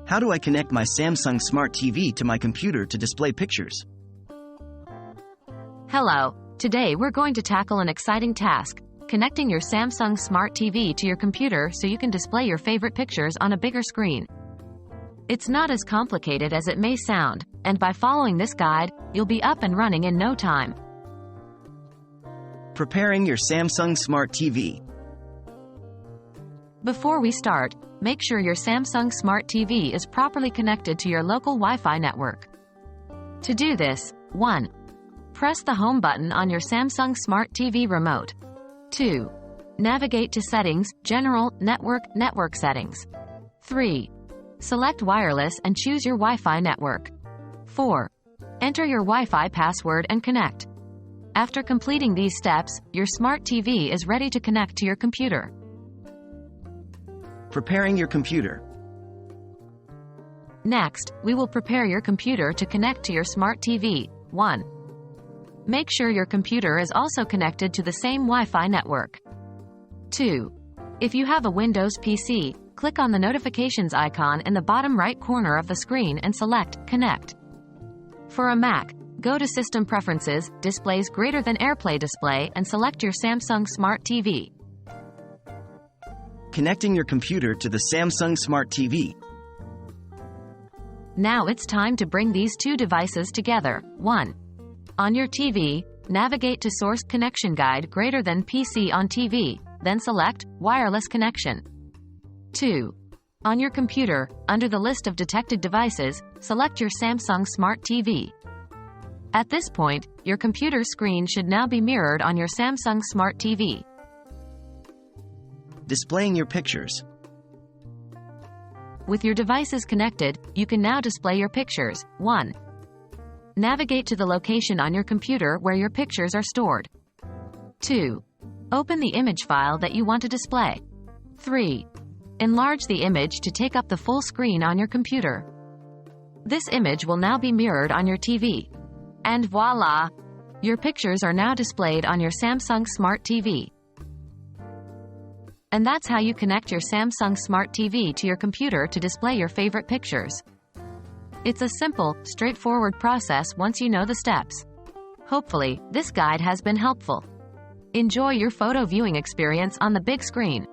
How do I connect my Samsung Smart TV to my computer to display pictures? Hello. Today we're going to tackle an exciting task, connecting your Samsung Smart TV to your computer so you can display your favorite pictures on a bigger screen. It's not as complicated as it may sound, and by following this guide, you'll be up and running in no time. Preparing your Samsung Smart TV. Before we start, make sure your Samsung Smart TV is properly connected to your local Wi-Fi network. To do this, 1. Press the Home button on your Samsung Smart TV remote. 2. Navigate to Settings, General, Network Settings. 3. Select Wireless and choose your Wi-Fi network. 4. Enter your Wi-Fi password and connect. After completing these steps, your Smart TV is ready to connect to your computer. Preparing your computer. Next, we will prepare your computer to connect to your Smart TV. 1. Make sure your computer is also connected to the same Wi-Fi network. 2. If you have a Windows PC, click on the notifications icon in the bottom right corner of the screen and select Connect. For a Mac, go to System Preferences, Displays greater than AirPlay Display and select your Samsung Smart TV. Connecting your computer to the Samsung Smart TV. Now it's time to bring these two devices together. 1. On your TV, navigate to Source Connection Guide greater than PC on TV, then select Wireless Connection. 2. On your computer, under the list of detected devices, select your Samsung Smart TV. At this point, your computer screen should now be mirrored on your Samsung Smart TV. Displaying your pictures. With your devices connected, you can now display your pictures. 1. Navigate to the location on your computer where your pictures are stored. 2. Open the image file that you want to display. 3. Enlarge the image to take up the full screen on your computer. This image will now be mirrored on your TV. And voila! Your pictures are now displayed on your Samsung Smart TV. And that's how you connect your Samsung Smart TV to your computer to display your favorite pictures. It's a simple, straightforward process once you know the steps. Hopefully, this guide has been helpful. Enjoy your photo viewing experience on the big screen.